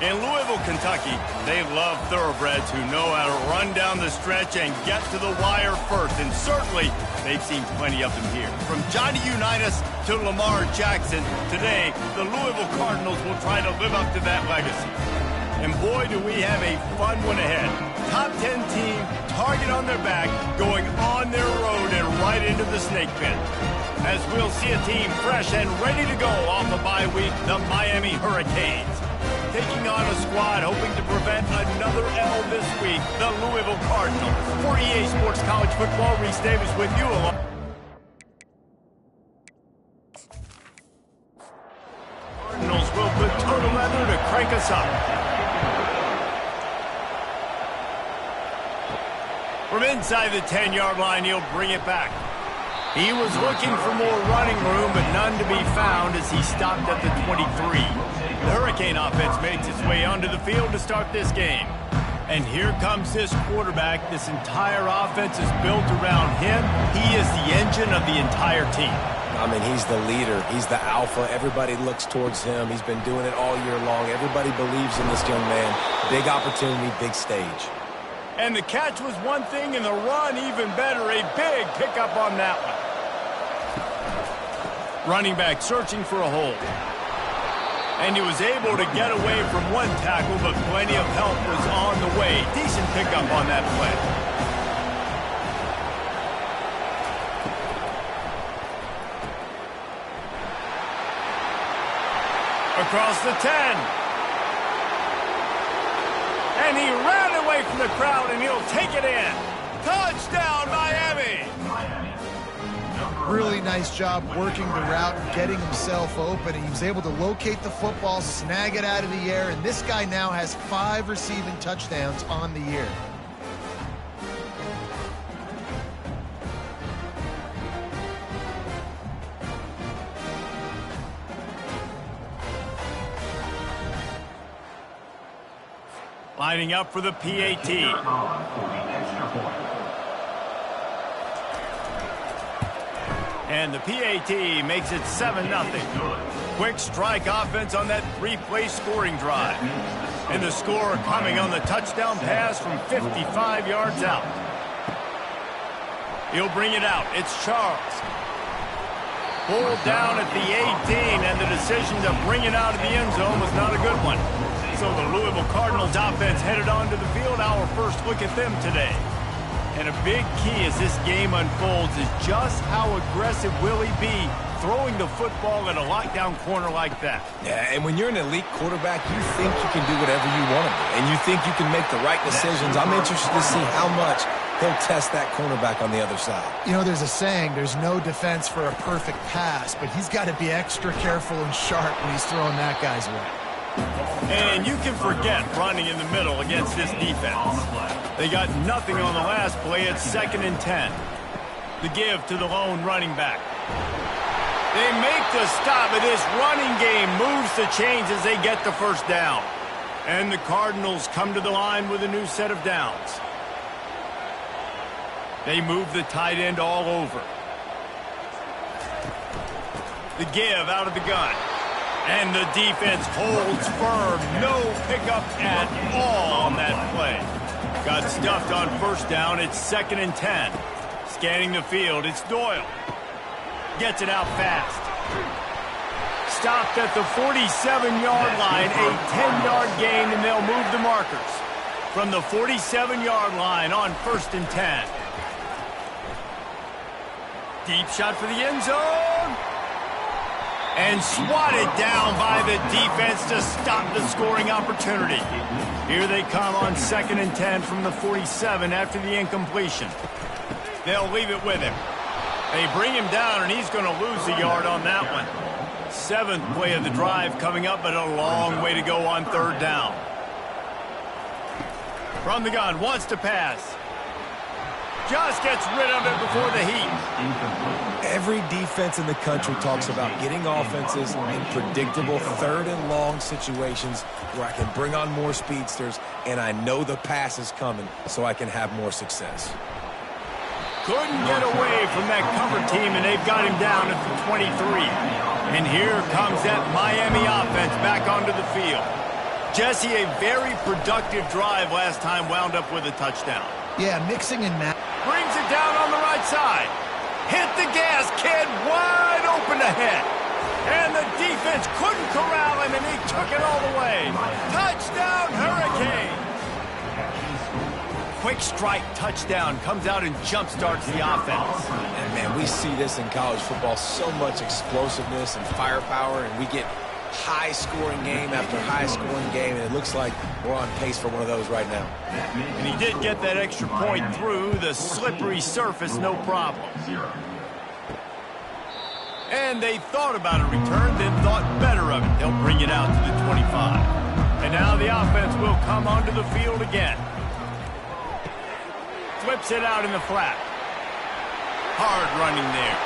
In Louisville, Kentucky, they love thoroughbreds who know how to run down the stretch and get to the wire first. And certainly, they've seen plenty of them here. From Johnny Unitas to Lamar Jackson, today, the Louisville Cardinals will try to live up to that legacy. And boy, do we have a fun one ahead. Top 10 team, target on their back, going on their road and right into the snake pit. As we'll see a team fresh and ready to go off a bye week, the Miami Hurricanes. Taking on a squad hoping to prevent another L this week, the Louisville Cardinals. For EA Sports College Football, Reese Davis with you along. Cardinals will put total leather to crank us up. From inside the 10-yard line, he'll bring it back. He was looking for more running room, but none to be found as he stopped at the 23. The Hurricane offense makes its way onto the field to start this game. And here comes this quarterback. This entire offense is built around him. He is the engine of the entire team. I mean, he's the leader. He's the alpha. Everybody looks towards him. He's been doing it all year long. Everybody believes in this young man. Big opportunity, big stage. And the catch was one thing, and the run even better. A big pickup on that one. Running back searching for a hole. And he was able to get away from one tackle, but plenty of help was on the way. Decent pickup on that play. Across the 10. And he ran away from the crowd, and he'll take it in. Touchdown, Miami! Really nice job working the route and getting himself open. He was able to locate the football, snag it out of the air, and this guy now has 5 receiving touchdowns on the year. Lining up for the PAT. And the PAT makes it 7-0. Quick strike offense on that 3-play scoring drive. And the score coming on the touchdown pass from 55 yards out. He'll bring it out. It's Charles. Pulled down at the 18, and the decision to bring it out of the end zone was not a good one. So the Louisville Cardinals offense headed onto the field. Our first look at them today. And a big key as this game unfolds is just how aggressive will he be throwing the football at a lockdown corner like that. Yeah, and when you're an elite quarterback, you think you can do whatever you want to do, and you think you can make the right decisions. I'm interested to see how much he'll test that cornerback on the other side. You know, there's a saying, there's no defense for a perfect pass, but he's got to be extra careful and sharp when he's throwing that guy's way. And you can forget running in the middle against this defense. They got nothing on the last play. It's 2nd and 10. The give to the lone running back. They make the stop, but this running game moves the chains as they get the first down. And the Cardinals come to the line with a new set of downs. They move the tight end all over. The give out of the gun. And the defense holds firm. No pickup at all on that play. Got stuffed on first down. It's 2nd and 10. Scanning the field. It's Doyle. Gets it out fast. Stopped at the 47-yard line. A 10-yard gain, and they'll move the markers. From the 47-yard line on 1st and 10. Deep shot for the end zone. And swatted down by the defense to stop the scoring opportunity. Here they come on 2nd and 10 from the 47 after the incompletion. They'll leave it with him. They bring him down, and he's going to lose a yard on that one. 7th play of the drive coming up, but a long way to go on 3rd down. From the gun, wants to pass. Just gets rid of it before the heat. Every defense in the country talks about getting offenses in predictable 3rd and long situations where I can bring on more speedsters and I know the pass is coming so I can have more success. Couldn't get away from that cover team, and they've got him down at the 23. And here comes that Miami offense back onto the field. Jesse, a very productive drive last time wound up with a touchdown. Yeah, mixing and matching. Brings it down on the right side. Hit the gas, kid. Wide open ahead. And the defense couldn't corral him, and he took it all the way. Touchdown, Hurricane. Quick strike touchdown comes out and jump-starts the offense. And, man, we see this in college football, so much explosiveness and firepower, and we get high-scoring game after high-scoring game, and it looks like we're on pace for one of those right now. And he did get that extra point through the slippery surface, no problem. And they thought about a return, then thought better of it. They'll bring it out to the 25. And now the offense will come onto the field again. Flips it out in the flat. Hard running there.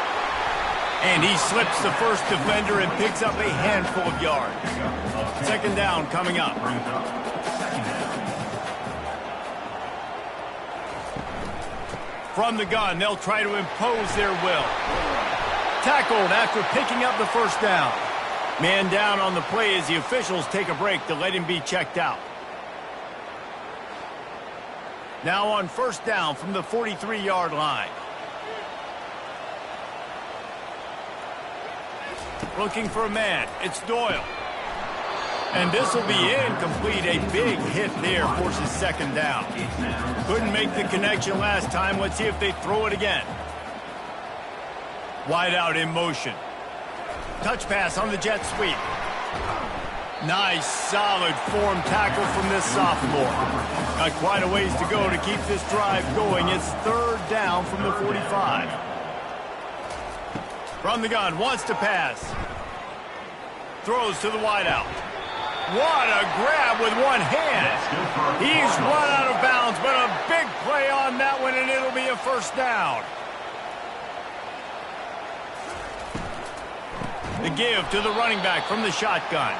And he slips the first defender and picks up a handful of yards. Second down coming up. From the gun, they'll try to impose their will. Tackled after picking up the first down. Man down on the play as the officials take a break to let him be checked out. Now on first down from the 43-yard line. Looking for a man. It's Doyle. And this will be incomplete. A big hit there forces second down. Couldn't make the connection last time. Let's see if they throw it again. Wide out in motion. Touch pass on the jet sweep. Nice, solid form tackle from this sophomore. Got quite a ways to go to keep this drive going. It's third down from the 45. From the gun, wants to pass. Throws to the wideout. What a grab with one hand. He's run out of bounds, but a big play on that one, and it'll be a first down. The give to the running back from the shotgun.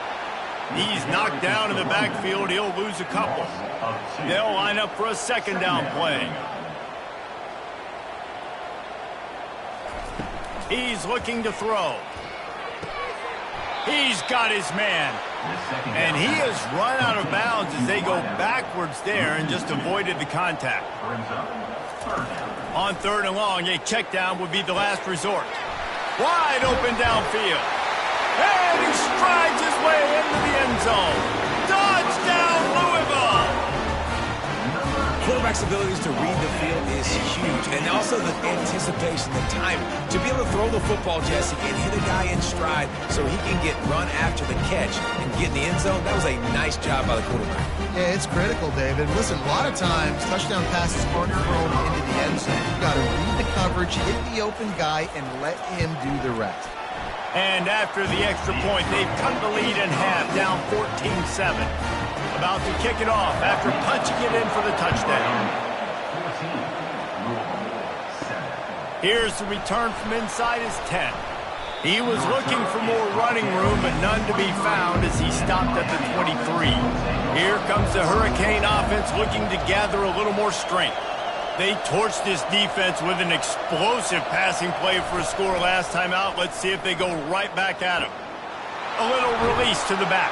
He's knocked down in the backfield. He'll lose a couple. They'll line up for a second down play. He's looking to throw. He's got his man. And he has run out of bounds as they go backwards there and just avoided the contact. On third and long, a check down would be the last resort. Wide open downfield. And he strides his way into the end zone. Touchdown, Louisville! Quarterback's abilities to read the field is huge, and also the anticipation, the time to be able to throw the football, Jesse, and hit a guy in stride so he can get run after the catch and get in the end zone. That was a nice job by the quarterback. Yeah, it's critical, David. Listen, a lot of times touchdown passes aren't thrown into the end zone. You've got to read the coverage, hit the open guy, and let him do the rest. And after the extra point, they've cut the lead in half, down 14-7. About to kick it off after punching it in for the touchdown. Here's the return from inside his 10. He was looking for more running room, but none to be found as he stopped at the 23. Here comes the Hurricane offense looking to gather a little more strength. They torched this defense with an explosive passing play for a score last time out. Let's see if they go right back at him. A little release to the back.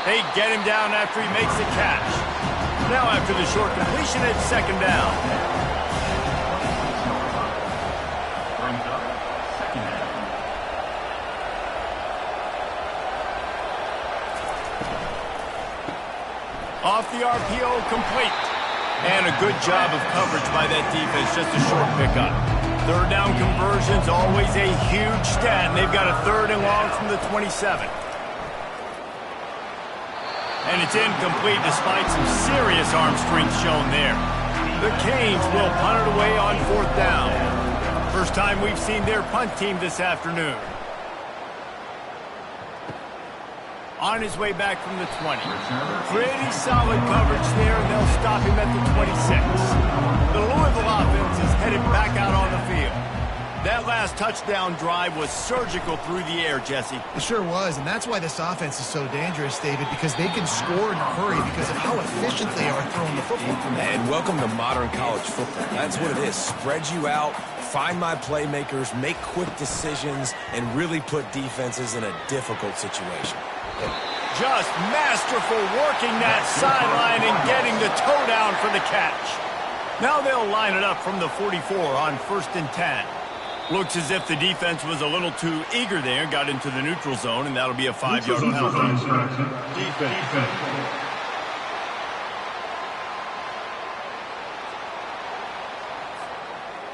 They get him down after he makes the catch. Now after the short completion, it's second down. Off the RPO, complete. And a good job of coverage by that defense, just a short pickup. Third down conversions, always a huge stat, and they've got a third and long from the 27. And it's incomplete despite some serious arm strength shown there. The Canes will punt it away on fourth down. First time we've seen their punt team this afternoon. On his way back from the 20. Pretty solid coverage there, and they'll stop him at the 26. The Louisville offense is headed back out on the field. That last touchdown drive was surgical through the air, Jesse. It sure was, and that's why this offense is so dangerous, David, because they can score in a hurry because of how efficient they are throwing the football. And welcome to modern college football. That's what it is. Spread you out, find my playmakers, make quick decisions, and really put defenses in a difficult situation. Just masterful working that sideline and getting the toe down for the catch. Now they'll line it up from the 44 on 1st and 10. Looks as if the defense was a little too eager there, got into the neutral zone, and that'll be a 5-yard penalty. Defense.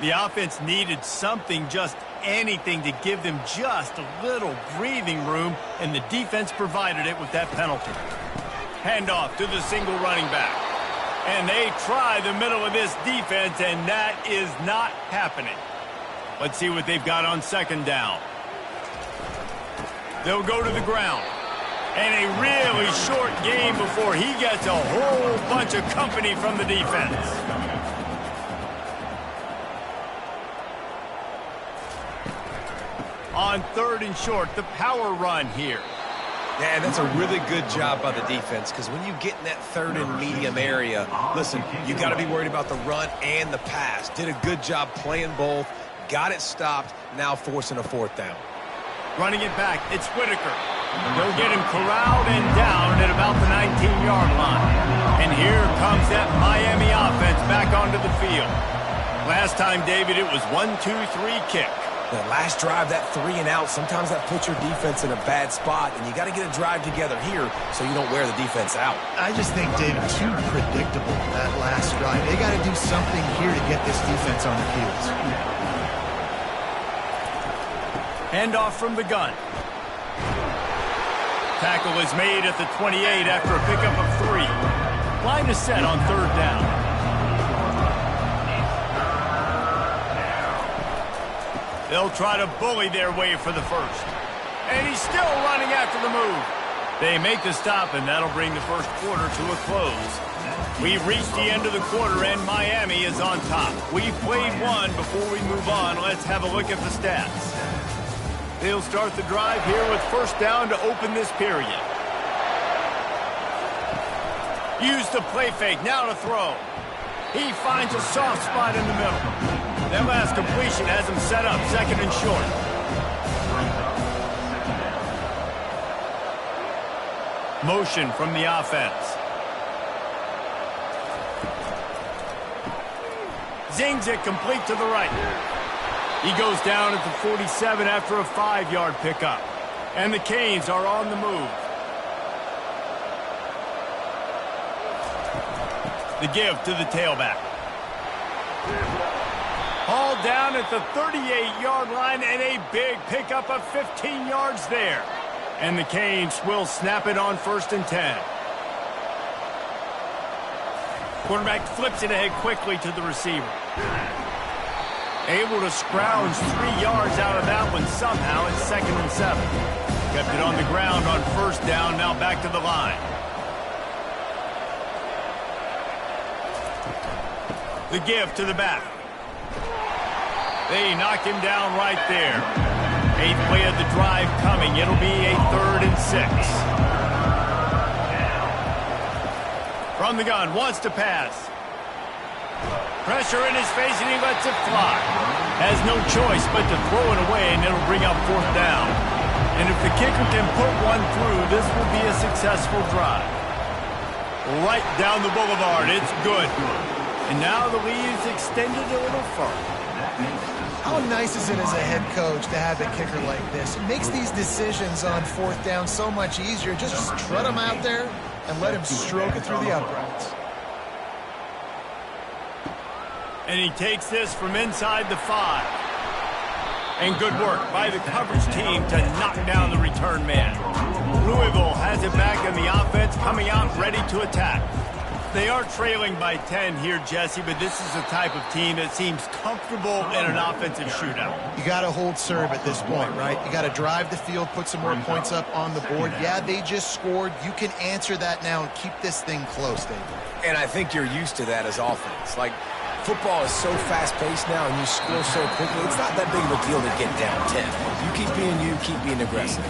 The offense needed something, just anything, to give them just a little breathing room, and the defense provided it with that penalty. Handoff to the single running back. And they try the middle of this defense, and that is not happening. Let's see what they've got on 2nd down. They'll go to the ground. And a really short game before he gets a whole bunch of company from the defense. On 3rd and short, the power run here. Yeah, that's a really good job by the defense, because when you get in that 3rd and medium area, listen, you got to be worried about the run and the pass. Did a good job playing both, got it stopped, now forcing a 4th down. Running it back, it's Whitaker. They'll get him corralled and down at about the 19-yard line. And here comes that Miami offense back onto the field. Last time, David, it was 1-2-3 kick. That last drive, that 3 and out, sometimes that puts your defense in a bad spot, and you got to get a drive together here so you don't wear the defense out. I just think, David, too predictable, that last drive. They got to do something here to get this defense on their heels. Handoff from the gun. Tackle is made at the 28 after a pickup of 3. Line is set on 3rd down. They'll try to bully their way for the 1st. And he's still running after the move. They make the stop, and that'll bring the 1st quarter to a close. We've reached the end of the quarter, and Miami is on top. We've played one. Before we move on, let's have a look at the stats. They'll start the drive here with 1st down to open this period. Use the play fake, now to throw. He finds a soft spot in the middle. That last completion has him set up 2nd and short. Motion from the offense. Zings it complete to the right. He goes down at the 47 after a 5-yard pickup. And the Canes are on the move. The give to the tailback. Hauled down at the 38-yard line, and a big pickup of 15 yards there. And the Canes will snap it on 1st and 10. Quarterback flips it ahead quickly to the receiver. Able to scrounge 3 yards out of that one somehow. It's 2nd and 7. Kept it on the ground on 1st down, now back to the line. The give to the back. They knock him down right there. 8th play of the drive coming. It'll be a 3rd and 6. From the gun, wants to pass. Pressure in his face, and he lets it fly. Has no choice but to throw it away, and it'll bring up 4th down. And if the kicker can put one through, this will be a successful drive. Right down the boulevard. It's good. And now the lead's extended a little further. How nice is it as a head coach to have a kicker like this? It makes these decisions on 4th down so much easier. Just strut him out there and let him stroke it through the uprights. And he takes this from inside the 5. And good work by the coverage team to knock down the return man. Louisville has it back, and the offense coming out ready to attack. They are trailing by 10 here, Jesse, but this is the type of team that seems comfortable in an offensive shootout. You got to hold serve at this point, right? You got to drive the field, put some more points up on the board. Yeah, they just scored. You can answer that now and keep this thing close, David. And I think you're used to that as offense. Like, football is so fast-paced now, and you score so quickly, it's not that big of a deal to get down 10. You keep being you, keep being aggressive.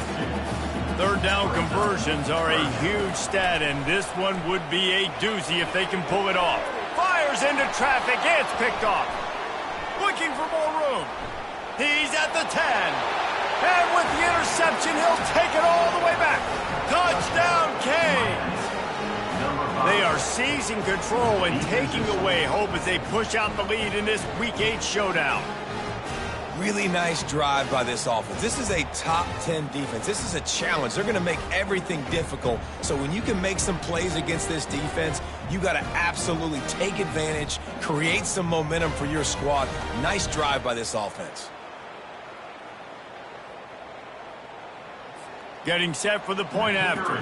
3rd down conversions are a huge stat, and this one would be a doozy if they can pull it off. Fires into traffic. It's picked off. Looking for more room. He's at the 10. And with the interception, he'll take it all the way back. Touchdown, seizing control and taking away hope as they push out the lead in this Week 8 showdown. Really nice drive by this offense. This is a top 10 defense. This is a challenge. They're going to make everything difficult. So when you can make some plays against this defense, you got to absolutely take advantage, create some momentum for your squad. Nice drive by this offense. Getting set for the point after.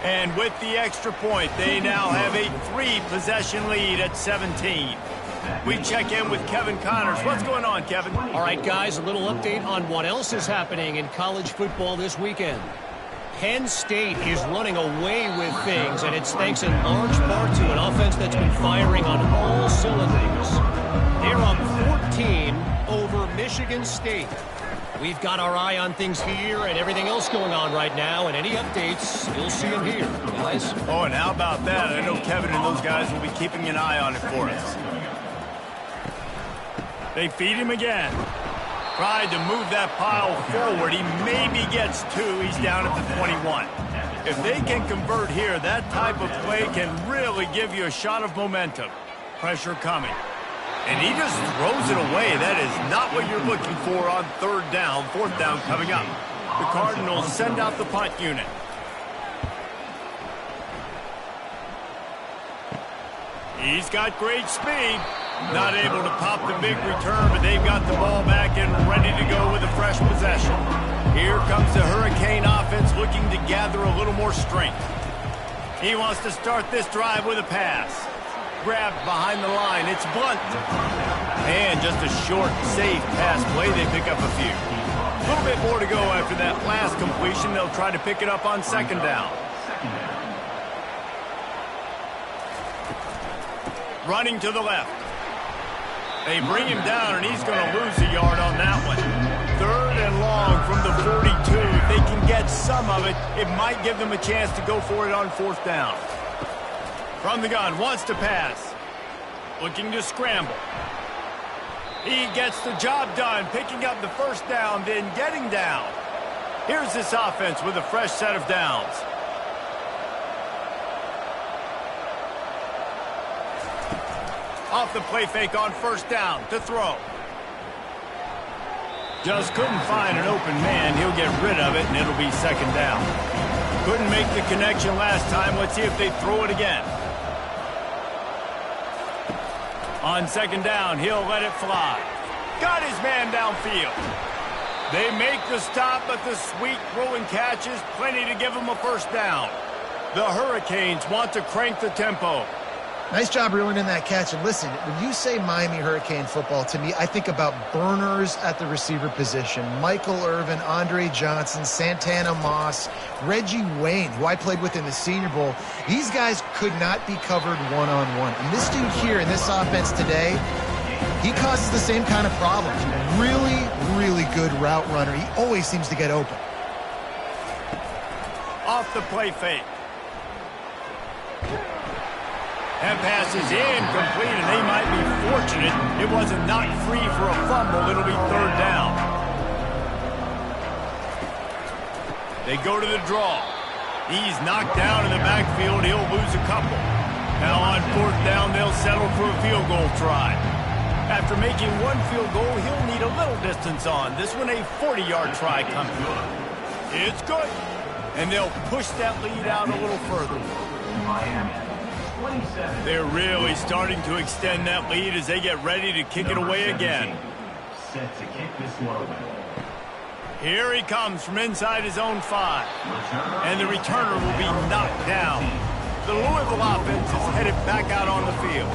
And with the extra point, they now have a 3-possession lead at 17. We check in with Kevin Connors. What's going on, Kevin? All right, guys, a little update on what else is happening in college football this weekend. Penn State is running away with things, and it's thanks in large part to an offense that's been firing on all cylinders. They're up 14 over Michigan State. We've got our eye on things here and everything else going on right now, and any updates, you'll see them here, guys. Oh, and how about that? I know Kevin and those guys will be keeping an eye on it for us. They feed him again. Tried to move that pile forward. He maybe gets 2. He's down at the 21. If they can convert here, that type of play can really give you a shot of momentum. Pressure coming. And he just throws it away. That is not what you're looking for on 3rd down. 4th down coming up. The Cardinals send out the punt unit. He's got great speed. Not able to pop the big return, but they've got the ball back and ready to go with a fresh possession. Here comes the Hurricane offense looking to gather a little more strength. He wants to start this drive with a pass. Grabbed behind the line. It's Blunt. And just a short, safe pass play. They pick up a few. A little bit more to go after that last completion. They'll try to pick it up on 2nd down. Running to the left. They bring him down, and he's going to lose a yard on that one. 3rd and long from the 42. If they can get some of it, it might give them a chance to go for it on 4th down. From the gun, wants to pass. Looking to scramble. He gets the job done, picking up the 1st down, then getting down. Here's this offense with a fresh set of downs. Off the play fake on 1st down to throw. Just couldn't find an open man. He'll get rid of it, and it'll be 2nd down. Couldn't make the connection last time. Let's see if they throw it again. On 2nd down, he'll let it fly. Got his man downfield. They make the stop, but the sweet throw and catch is plenty to give them a 1st down. The Hurricanes want to crank the tempo. Nice job reeling in that catch. And listen, when you say Miami Hurricane football, to me, I think about burners at the receiver position. Michael Irvin, Andre Johnson, Santana Moss, Reggie Wayne, who I played with in the Senior Bowl. These guys could not be covered one-on-one. And this dude here in this offense today, he causes the same kind of problems. Really, really good route runner. He always seems to get open. Off the play fake. That pass is incomplete, and they might be fortunate it wasn't knocked free for a fumble. It'll be 3rd down. They go to the draw. He's knocked down in the backfield. He'll lose a couple. Now on 4th down, they'll settle for a field goal try. After making 1 field goal, he'll need a little distance on. This one a 40-yard try coming. It's good. And they'll push that lead out a little further. They're really starting to extend that lead as they get ready to kick it away again. Set to kick this one. Here he comes from inside his own 5. And the returner will be knocked down. The Louisville offense is headed back out on the field.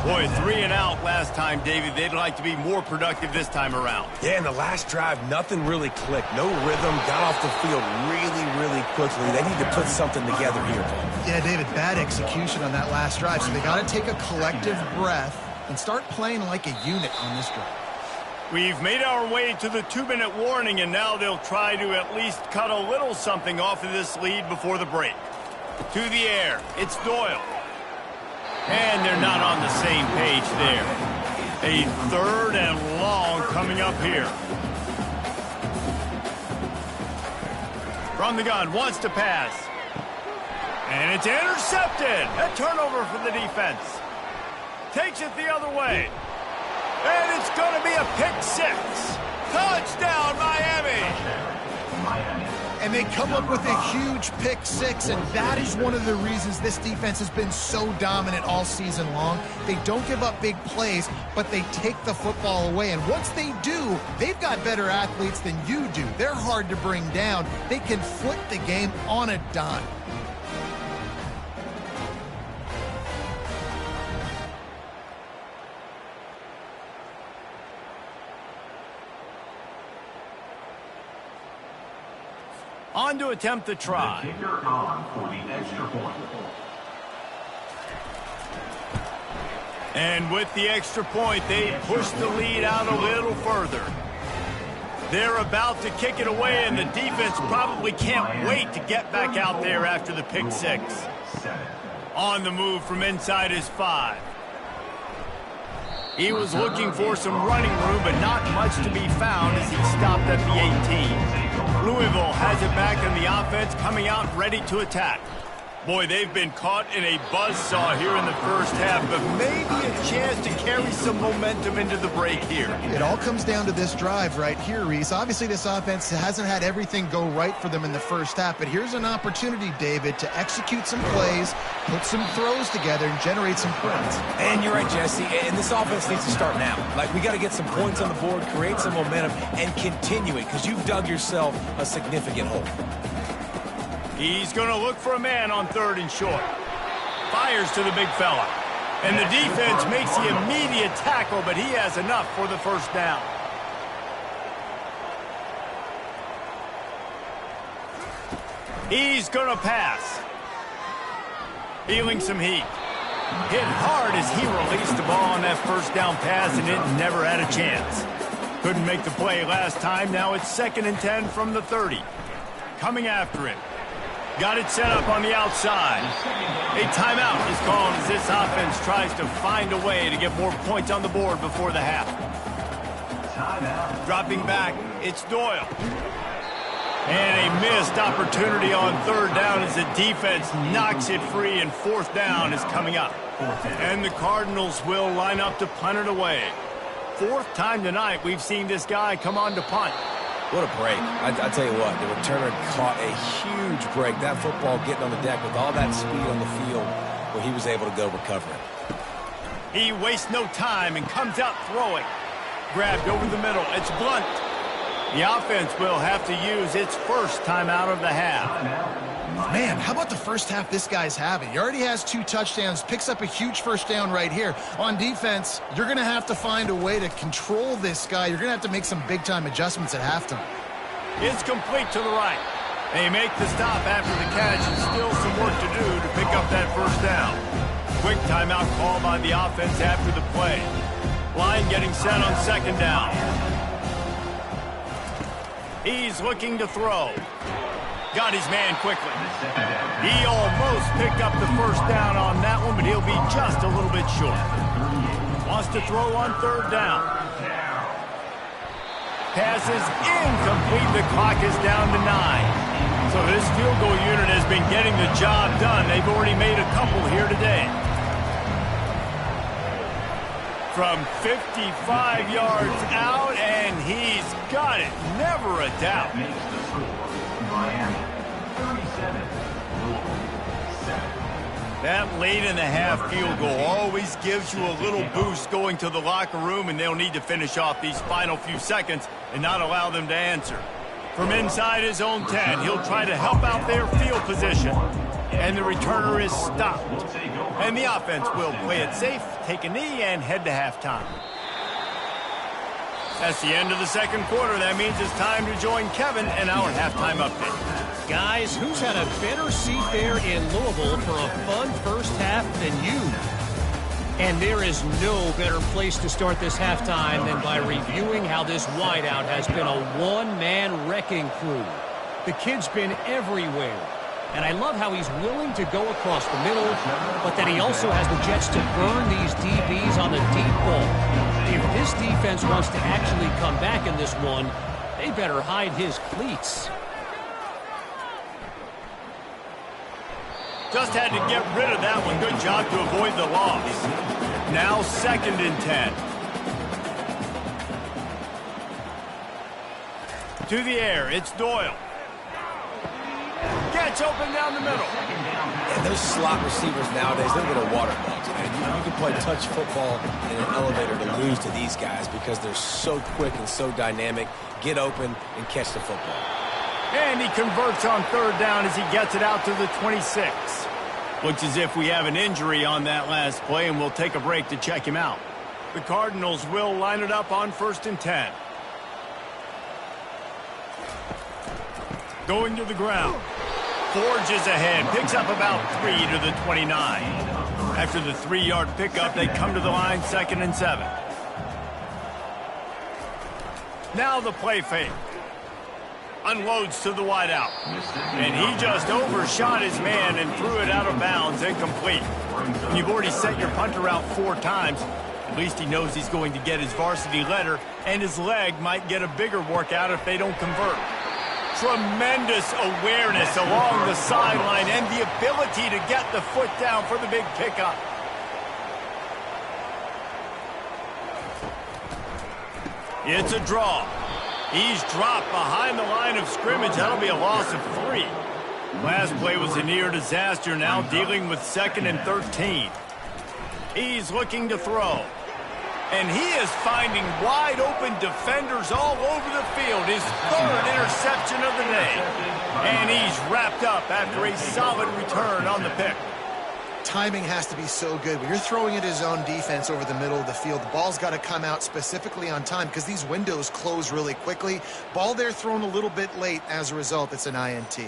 Boy, 3 and out last time, David. They'd like to be more productive this time around. Yeah, in the last drive, nothing really clicked. No rhythm, got off the field really, really quickly. They need to put something together here. Yeah, David, bad execution on that last drive. So they got to take a collective breath and start playing like a unit on this drive. We've made our way to the 2-minute warning, and now they'll try to at least cut a little something off of this lead before the break. To the air, it's Doyle. And they're not on the same page there. A 3rd and long coming up here. From the gun, wants to pass. And it's intercepted. A turnover for the defense. Takes it the other way. And it's going to be a pick six. Touchdown, Miami. And they come up with a huge pick six, and that is one of the reasons this defense has been so dominant all season long. They don't give up big plays, but they take the football away. And once they do, they've got better athletes than you do. They're hard to bring down. They can flip the game on a dime. On to attempt the try. The kicker on for the extra point. And with the extra point, they push the lead out a little further. They're about to kick it away, and the defense probably can't wait to get back out there after the pick six. On the move from inside his 5. He was looking for some running room, but not much to be found as he stopped at the 18. Louisville has it back in the offense, coming out ready to attack. Boy, they've been caught in a buzzsaw here in the first half, but maybe a chance to carry some momentum into the break here. It all comes down to this drive right here, Reese. Obviously, this offense hasn't had everything go right for them in the first half, but here's an opportunity, David, to execute some plays, put some throws together, and generate some points. And you're right, Jesse, and this offense needs to start now. Like, we got to get some points on the board, create some momentum, and continue it, because you've dug yourself a significant hole. He's going to look for a man on 3rd and short. Fires to the big fella. And the defense makes the immediate tackle, but he has enough for the first down. He's going to pass. Feeling some heat. Hit hard as he released the ball on that first down pass, and it never had a chance. Couldn't make the play last time. Now it's 2nd and 10 from the 30. Coming after him. Got it set up on the outside. A timeout is called as this offense tries to find a way to get more points on the board before the half. Dropping back, it's Doyle. And a missed opportunity on 3rd down as the defense knocks it free, and 4th down is coming up. And the Cardinals will line up to punt it away. 4th time tonight we've seen this guy come on to punt. What a break. I tell you what, the returner caught a huge break. That football getting on the deck with all that speed on the field where he was able to go recover it. He wastes no time and comes out throwing. Grabbed over the middle. It's Blunt. The offense will have to use its first timeout of the half. Man, how about the first half this guy's having? He already has 2 touchdowns, picks up a huge first down right here. On defense, you're going to have to find a way to control this guy. You're going to have to make some big-time adjustments at halftime. It's complete to the right. They make the stop after the catch, and still some work to do to pick up that first down. Quick timeout call by the offense after the play. Line getting set on 2nd down. He's looking to throw. Got his man quickly. He almost picked up the first down on that one, but he'll be just a little bit short. Wants to throw on 3rd down. Pass is incomplete. The clock is down to 9. So this field goal unit has been getting the job done. They've already made a couple here today. From 55 yards out, and he's got it. Never a doubt. That late in the half field goal always gives you a little boost going to the locker room, and they'll need to finish off these final few seconds and not allow them to answer. From inside his own 10, he'll try to help out their field position, and the returner is stopped. And the offense will play it safe, take a knee, and head to halftime. That's the end of the 2nd quarter. That means it's time to join Kevin in our halftime update. Guys, who's had a better seat there in Louisville for a fun first half than you? And there is no better place to start this halftime than by reviewing how this wideout has been a one-man wrecking crew. The kid's been everywhere. And I love how he's willing to go across the middle, but that he also has the jets to burn these DBs on the deep ball. If this defense wants to actually come back in this one, they better hide his cleats. Just had to get rid of that one. Good job to avoid the loss. Now 2nd and 10. To the air, it's Doyle. Gets open down the middle. And those slot receivers nowadays, they're little water bugs, man. You can play touch football in an elevator to lose to these guys because they're so quick and so dynamic. Get open and catch the football. And he converts on 3rd down as he gets it out to the 26. Looks as if we have an injury on that last play, and we'll take a break to check him out. The Cardinals will line it up on 1st and 10. Going to the ground. Forges ahead, picks up about 3 to the 29. After the 3-yard pickup, they come to the line 2nd and 7. Now the play fake. Unloads to the wideout. And he just overshot his man and threw it out of bounds, incomplete. You've already sent your punter out 4 times. At least he knows he's going to get his varsity letter, and his leg might get a bigger workout if they don't convert. Tremendous awareness along the sideline and the ability to get the foot down for the big pickup. It's a draw. He's dropped behind the line of scrimmage. That'll be a loss of 3. Last play was a near disaster, now dealing with 2nd and 13. He's looking to throw. And he is finding wide-open defenders all over the field. His 3rd interception of the day. And he's wrapped up after a solid return on the pick. Timing has to be so good. When you're throwing at his own defense over the middle of the field, the ball's got to come out specifically on time because these windows close really quickly. Ball there thrown a little bit late. As a result, it's an INT.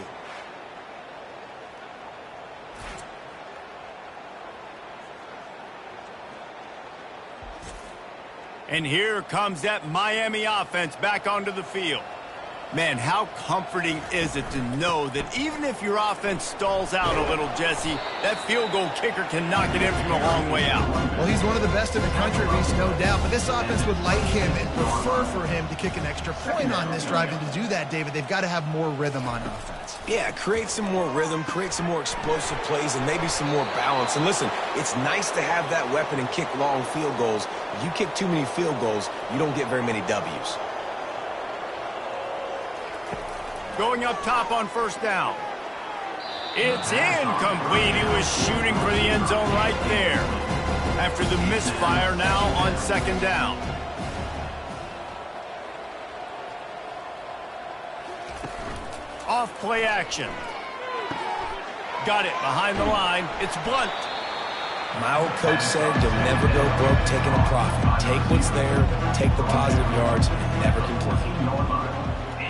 And here comes that Miami offense back onto the field. Man, how comforting is it to know that even if your offense stalls out a little, Jesse, that field goal kicker can knock it in from a long way out. Well, he's one of the best in the country, Reese, no doubt. But this offense would like him and prefer for him to kick an extra point on this drive. And to do that, David, they've got to have more rhythm on offense. Yeah, create some more rhythm, create some more explosive plays, and maybe some more balance. And listen, it's nice to have that weapon and kick long field goals. If you kick too many field goals, you don't get very many W's. Going up top on 1st down. It's incomplete. He was shooting for the end zone right there. After the misfire, now on 2nd down. Off play action. Got it behind the line. It's Blunt. My old coach said you'll never go broke taking a profit. Take what's there, take the positive yards, and never complain.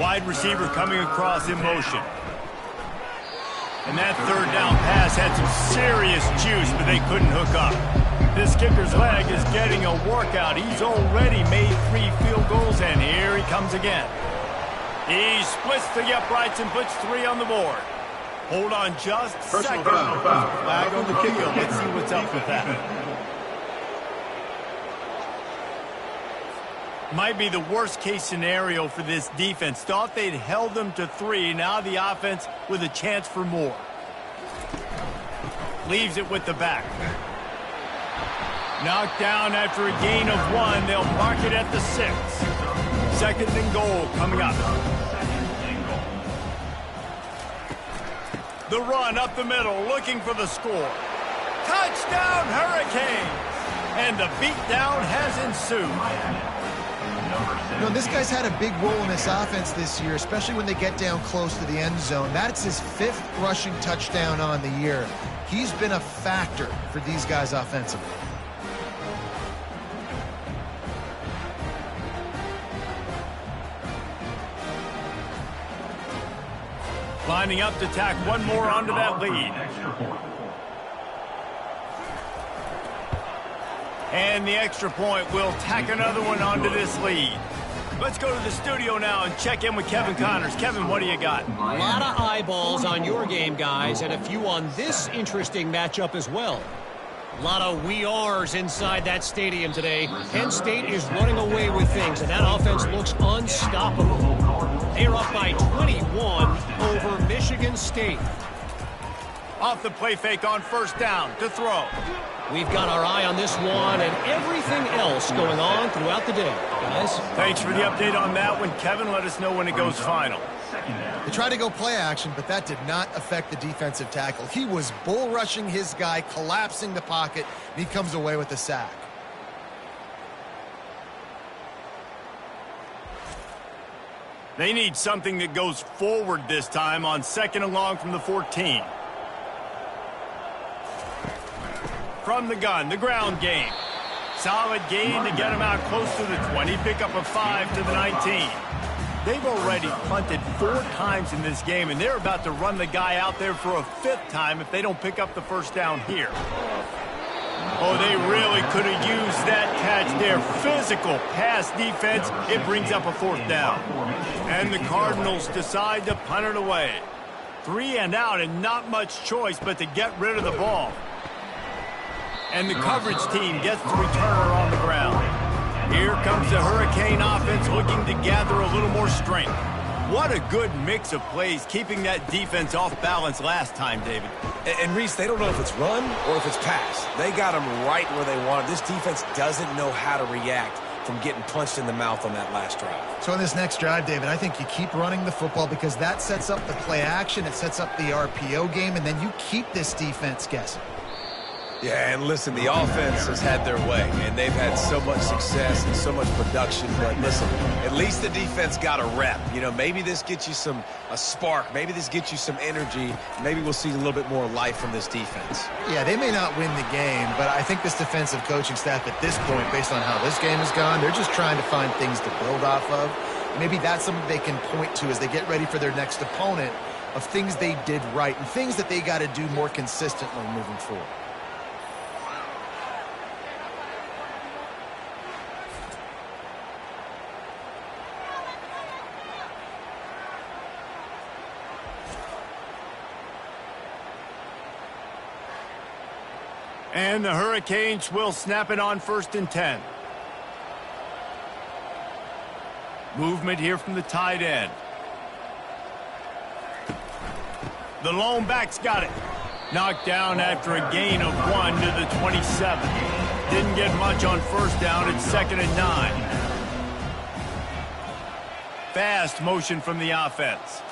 Wide receiver coming across in motion. And that 3rd down pass had some serious juice, but they couldn't hook up. This kicker's leg is getting a workout. He's already made 3 field goals, and here he comes again. He splits the uprights and puts 3 on the board. Hold on just a second. Flag on the field. Let's see what's up with that. Might be the worst-case scenario for this defense. Thought they'd held them to 3. Now the offense with a chance for more. Leaves it with the back. Knocked down after a gain of 1. They'll mark it at the 6. 2nd and goal coming up. The run up the middle, looking for the score. Touchdown, Hurricanes! And the beatdown has ensued. You know, this guy's had a big role in this offense this year, especially when they get down close to the end zone. That's his 5th rushing touchdown on the year. He's been a factor for these guys offensively. Lining up to tack one more onto that lead. And the extra point will tack another one onto this lead. Let's go to the studio now and check in with Kevin Connors. Kevin, what do you got? A lot of eyeballs on your game, guys, and a few on this interesting matchup as well. A lot of we are's inside that stadium today. Penn State is running away with things, and that offense looks unstoppable. They're up by 21 over Michigan State. Off the play fake on first down to throw. We've got our eye on this one and everything else going on throughout the day. Guys? Thanks for the update on that one, Kevin. Let us know when it goes final. They tried to go play action, but that did not affect the defensive tackle. He was bull rushing his guy, collapsing the pocket, and he comes away with the sack. They need something that goes forward this time on 2nd and long from the 14. From the gun, the ground game. Solid gain to get him out close to the 20. Pick up a 5 to the 19. They've already punted 4 times in this game, and they're about to run the guy out there for a 5th time if they don't pick up the first down here. Oh, they really could have used that catch there. Physical pass defense. It brings up a 4th down. And the Cardinals decide to punt it away. 3 and out and not much choice but to get rid of the ball. And the coverage team gets the returner on the ground. Here comes the Hurricane offense looking to gather a little more strength. What a good mix of plays, keeping that defense off balance last time, David. And Reese, they don't know if it's run or if it's pass. They got them right where they want it. This defense doesn't know how to react from getting punched in the mouth on that last drive. So in this next drive, David, I think you keep running the football because that sets up the play action, it sets up the RPO game, and then you keep this defense guessing. Yeah, and listen, the offense has had their way, and they've had so much success and so much production. But listen, at least the defense got a rep. You know, maybe this gets you a spark. Maybe this gets you some energy. Maybe we'll see a little bit more life from this defense. Yeah, they may not win the game, but I think this defensive coaching staff at this point, based on how this game has gone, they're just trying to find things to build off of. Maybe that's something they can point to as they get ready for their next opponent of things they did right and things that they got to do more consistently moving forward. And the Hurricanes will snap it on 1st and 10. Movement here from the tight end. The lone back's got it. Knocked down after a gain of 1 to the 27. Didn't get much on first down. It's 2nd and 9. Fast motion from the offense.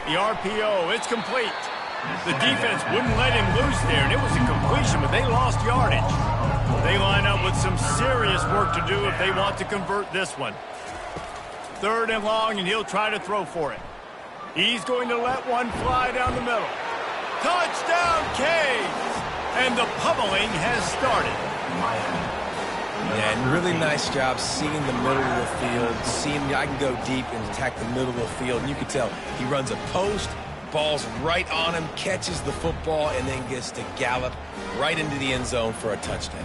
The RPO, it's complete. The defense wouldn't let him loose there, and it was a completion, but they lost yardage. They line up with some serious work to do if they want to convert this one. 3rd and long, and he'll try to throw for it. He's going to let one fly down the middle. Touchdown, Canes! And the pummeling has started. Yeah, and really nice job seeing the middle of the field, seeing I can go deep and attack the middle of the field, and you can tell he runs a post, ball's right on him, catches the football, and then gets to gallop right into the end zone for a touchdown.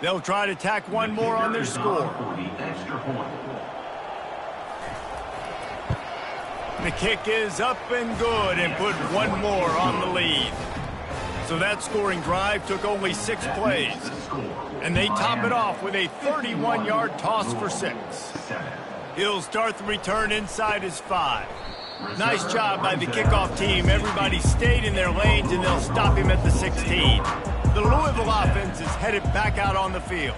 They'll try to tack one more on their score. The kick is up and good and put one more on the lead. So that scoring drive took only 6 plays. And they top it off with a 31-yard toss for 6. He'll start the return inside his 5. Nice job by the kickoff team. Everybody stayed in their lanes, and they'll stop him at the 16. The Louisville offense is headed back out on the field.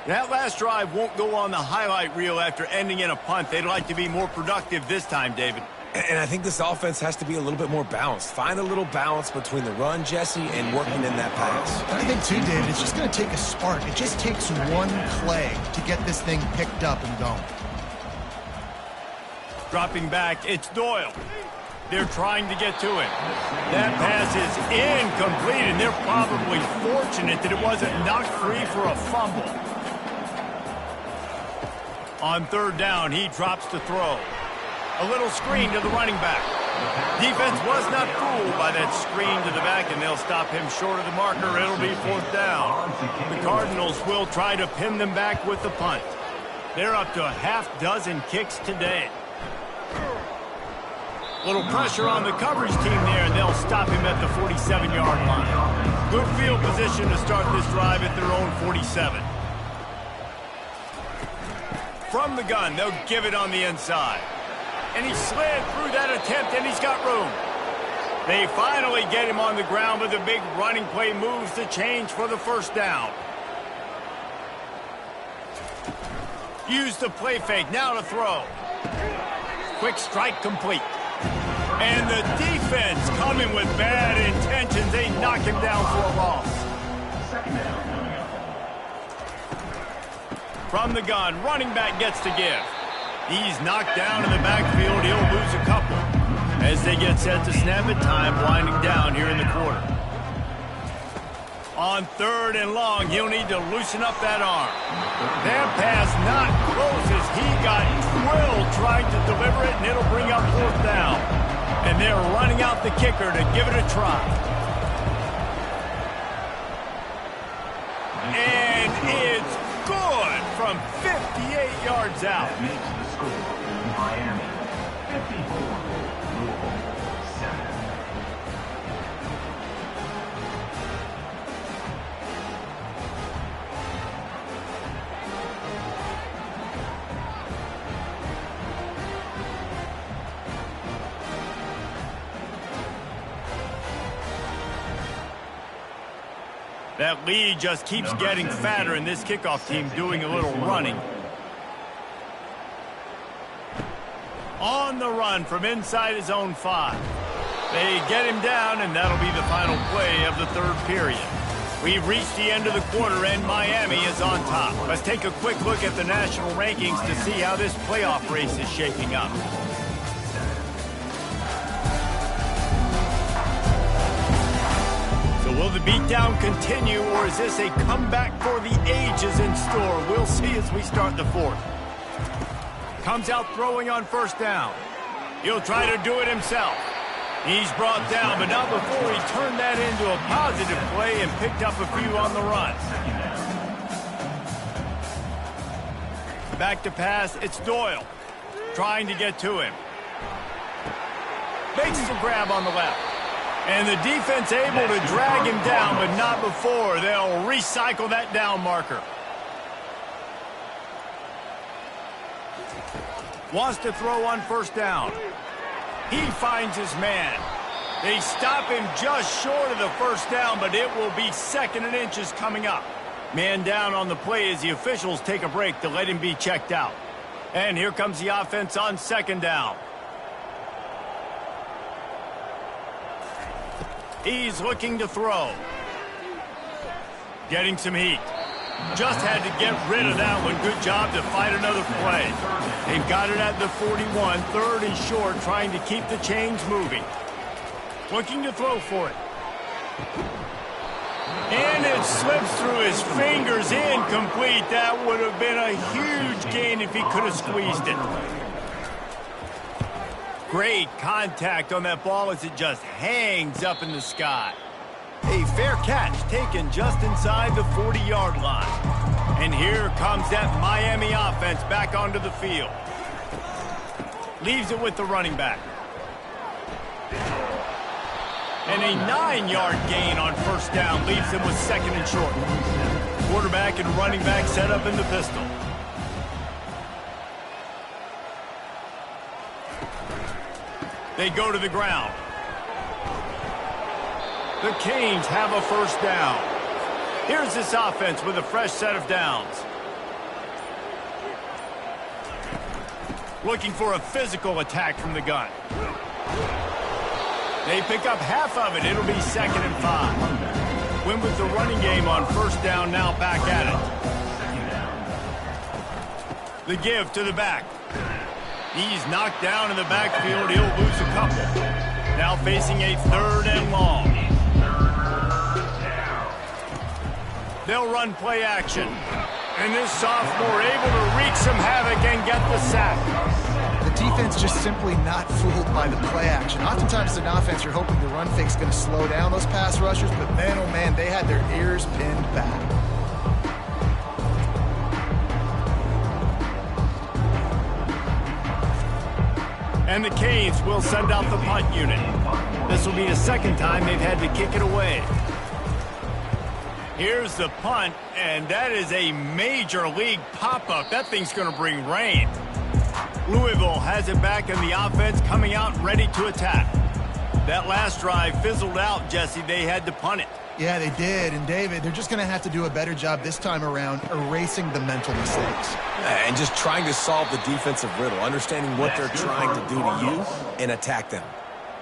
That last drive won't go on the highlight reel after ending in a punt. They'd like to be more productive this time, David. And I think this offense has to be a little bit more balanced. Find a little balance between the run, Jesse, and working in that pass. I think, too, David, it's just going to take a spark. It just takes one play to get this thing picked up and going. Dropping back, it's Doyle. They're trying to get to him. That pass is incomplete, and they're probably fortunate that it wasn't knocked free for a fumble. On 3rd down, he drops to throw. A little screen to the running back. Defense was not fooled by that screen to the back, and they'll stop him short of the marker. It'll be 4th down. The Cardinals will try to pin them back with the punt. They're up to a half-dozen kicks today. Little pressure on the coverage team there, and they'll stop him at the 47-yard line. Good field position to start this drive at their own 47. From the gun, they'll give it on the inside. And he slid through that attempt, and he's got room. They finally get him on the ground, but the big running play moves the change for the first down. Use the play fake, now to throw. Quick strike complete. And the defense coming with bad intentions. They knock him down for a loss. From the gun, running back gets to give. He's knocked down in the backfield. He'll lose a couple. As they get set to snap it, time winding down here in the quarter. On 3rd and long, he'll need to loosen up that arm. That pass not close as he got drilled trying to deliver it, and it'll bring up 4th down. And they're running out the kicker to give it a try. And it's good from 58 yards out. That makes the score Miami 54, Louisville 7. That lead just keeps getting fatter, and this kickoff team doing a little running. On the run from inside his own 5. They get him down, and that'll be the final play of the 3rd period. We've reached the end of the quarter, and Miami is on top. Let's take a quick look at the national rankings to see how this playoff race is shaping up. So will the beatdown continue, or is this a comeback for the ages in store? We'll see as we start the 4th. Comes out throwing on 1st down. He'll try to do it himself. He's brought down, but not before he turned that into a positive play and picked up a few on the run. Back to pass, it's Doyle. Trying to get to him. Makes the grab on the left. And the defense able to drag him down, but not before. They'll recycle that down marker. Wants to throw on 1st down. He finds his man. They stop him just short of the 1st down, but it will be 2nd and inches coming up. Man down on the play as the officials take a break to let him be checked out. And here comes the offense on 2nd down. He's looking to throw. Getting some heat. Just had to get rid of that one. Good job to fight another play. They've got it at the 41, 3rd and short, trying to keep the chains moving. Looking to throw for it. And it slips through his fingers, incomplete. That would have been a huge gain if he could have squeezed it. Great contact on that ball as it just hangs up in the sky. A fair catch taken just inside the 40-yard line. And here comes that Miami offense back onto the field. Leaves it with the running back. And a 9-yard gain on 1st down leaves them with 2nd and short. Quarterback and running back set up in the pistol. They go to the ground. The Canes have a 1st down. Here's this offense with a fresh set of downs. Looking for a physical attack from the gun. They pick up half of it. It'll be 2nd and 5. Win with the running game on 1st down, now back at it. The give to the back. He's knocked down in the backfield. He'll lose a couple. Now facing a 3rd and long. They'll run play action. And this sophomore able to wreak some havoc and get the sack. The defense just simply not fooled by the play action. Oftentimes as an offense, you're hoping the run fake's going to slow down those pass rushers, but man, oh man, they had their ears pinned back. And the Canes will send out the punt unit. This will be the 2nd time they've had to kick it away. Here's the punt, and that is a major league pop-up. That thing's going to bring rain. Louisville has it back, and the offense coming out ready to attack. That last drive fizzled out, Jesse. They had to punt it. Yeah, they did. And, David, they're just going to have to do a better job this time around erasing the mental mistakes. And just trying to solve the defensive riddle, understanding what they're trying to do to you and attack them.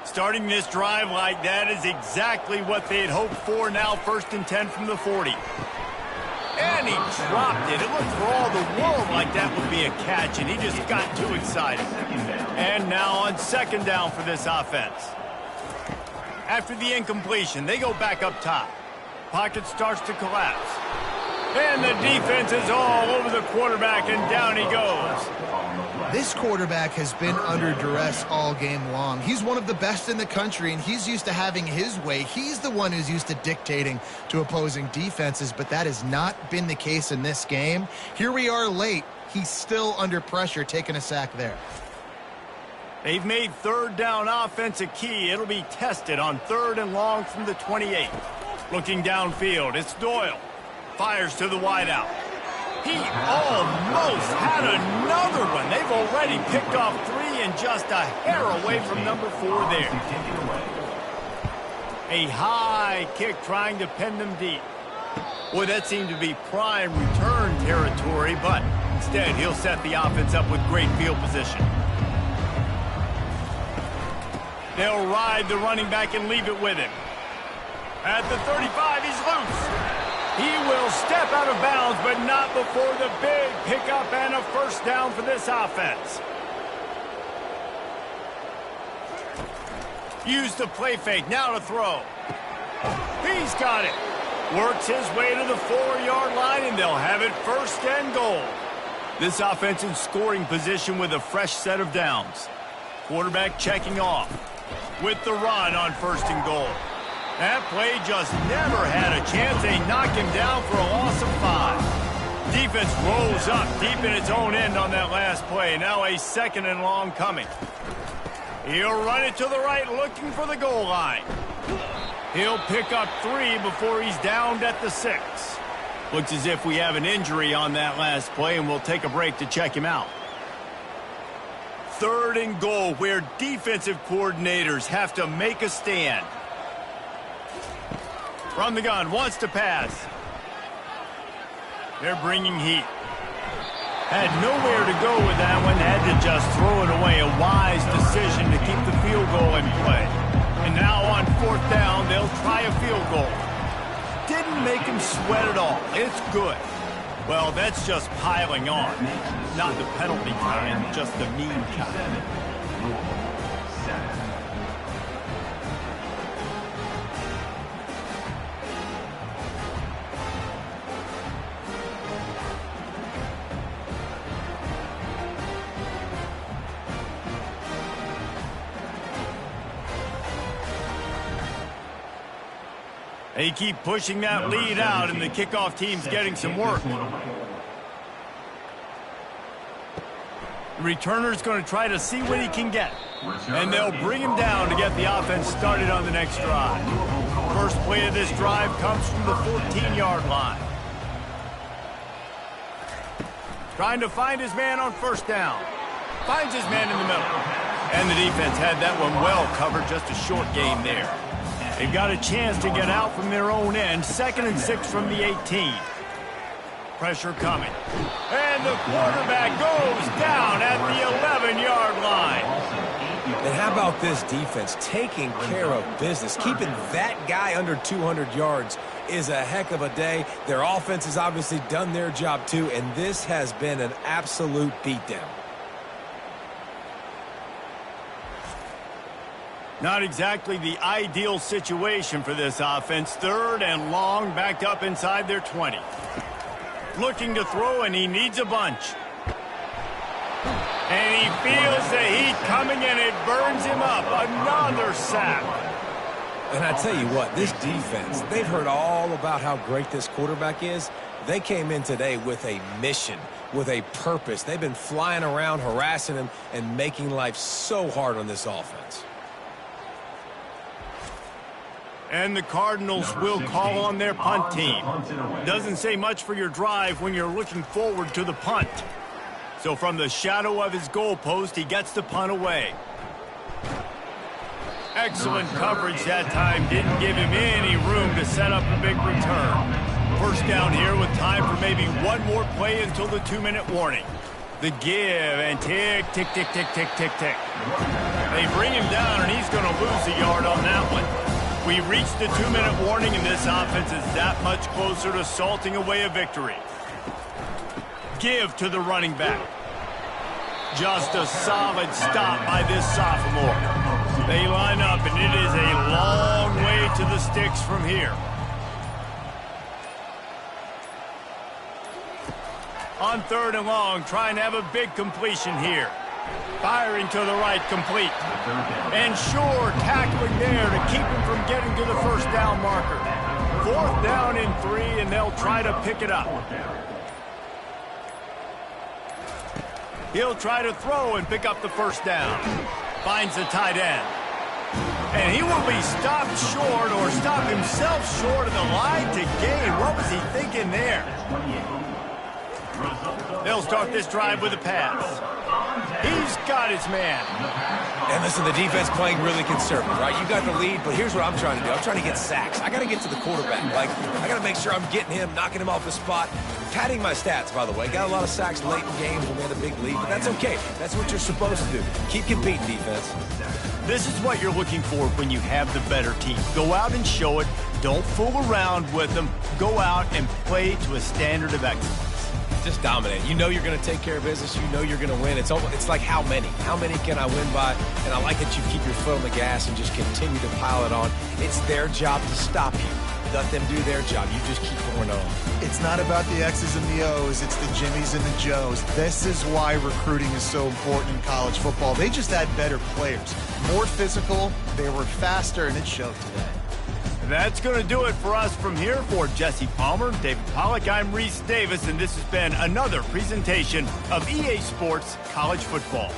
Starting this drive like that is exactly what they had hoped for. Now 1st and 10 from the 40. And he dropped it. It looked for all the world like that would be a catch, and he just got too excited. And now on 2nd down for this offense. After the incompletion, they go back up top. Pocket starts to collapse. And the defense is all over the quarterback, and down he goes. This quarterback has been under duress all game long. He's one of the best in the country, and he's used to having his way. He's the one who's used to dictating to opposing defenses, but that has not been the case in this game. Here we are late. He's still under pressure, taking a sack there. They've made 3rd down offense a key. It'll be tested on 3rd and long from the 28. Looking downfield, it's Doyle. Fires to the wideout. He almost had another one. They've already picked off 3 and just a hair away from number 4 there. A high kick trying to pin them deep. Boy, that seemed to be prime return territory, but instead he'll set the offense up with great field position. They'll ride the running back and leave it with him. At the 35, he's loose. He will step out of bounds, but not before the big pickup and a 1st down for this offense. Use the play fake, now to throw. He's got it. Works his way to the 4-yard line, and they'll have it 1st and goal. This offense in scoring position with a fresh set of downs. Quarterback checking off with the run on 1st and goal. That play just never had a chance. They knock him down for a loss of 5. Defense rolls up deep in its own end on that last play. Now a 2nd and long coming. He'll run it to the right, looking for the goal line. He'll pick up 3 before he's downed at the 6. Looks as if we have an injury on that last play, and we'll take a break to check him out. 3rd and goal, where defensive coordinators have to make a stand. From the gun, wants to pass. They're bringing heat. Had nowhere to go with that one. Had to just throw it away. A wise decision to keep the field goal in play. And now on 4th down, they'll try a field goal. Didn't make him sweat at all. It's good. Well, that's just piling on. Not the penalty kind, just the mean kind. They keep pushing that lead out, and the kickoff team's getting some work. The returner's going to try to see what he can get. And they'll bring him down to get the offense started on the next drive. First play of this drive comes from the 14-yard line. Trying to find his man on 1st down. Finds his man in the middle. And the defense had that one well covered, just a short gain there. They've got a chance to get out from their own end. 2nd and 6 from the 18. Pressure coming. And the quarterback goes down at the 11-yard line. And how about this defense taking care of business? Keeping that guy under 200 yards is a heck of a day. Their offense has obviously done their job too, and this has been an absolute beatdown. Not exactly the ideal situation for this offense. 3rd and long, backed up inside their 20. Looking to throw, and he needs a bunch. And he feels the heat coming, and it burns him up. Another sack. And I tell you what, this defense, they've heard all about how great this quarterback is. They came in today with a mission, with a purpose. They've been flying around, harassing him, and making life so hard on this offense. And the Cardinals will call on their punt team. Doesn't say much for your drive when you're looking forward to the punt. So from the shadow of his goalpost, he gets the punt away. Excellent coverage that time. Didn't give him any room to set up a big return. First down here with time for maybe one more play until the 2-minute warning. The give and tick, tick, tick, tick, tick, tick, tick. They bring him down, and he's going to lose a yard on that one. We reached the 2-minute warning, and this offense is that much closer to salting away a victory. Give to the running back. Just a solid stop by this sophomore. They line up, and it is a long way to the sticks from here. On 3rd and long, trying to have a big completion here. Firing to the right, complete. And sure, tackling there to keep him from getting to the first down marker. 4th down and 3, and they'll try to pick it up. He'll try to throw and pick up the first down. Finds the tight end. And he will be stopped short or stop himself short of the line to gain. What was he thinking there? They'll start this drive with a pass. He's got his man. And listen, the defense playing really conservative, right? You got the lead, but here's what I'm trying to do. I'm trying to get sacks. I got to get to the quarterback. Like, I got to make sure I'm getting him, knocking him off the spot. Padding my stats, by the way. Got a lot of sacks late in games when we had a big lead, but that's okay. That's what you're supposed to do. Keep competing, defense. This is what you're looking for when you have the better team. Go out and show it. Don't fool around with them. Go out and play to a standard of excellence. Just dominate. You know you're going to take care of business. You know you're going to win. It's like how many? How many can I win by? And I like that you keep your foot on the gas and just continue to pile it on. It's their job to stop you. Let them do their job. You just keep going on. It's not about the X's and the O's. It's the Jimmies and the Joes. This is why recruiting is so important in college football. They just had better players. More physical. They were faster, and it showed today. That's going to do it for us from here. For Jesse Palmer, David Pollack, I'm Reese Davis, and this has been another presentation of EA Sports College Football.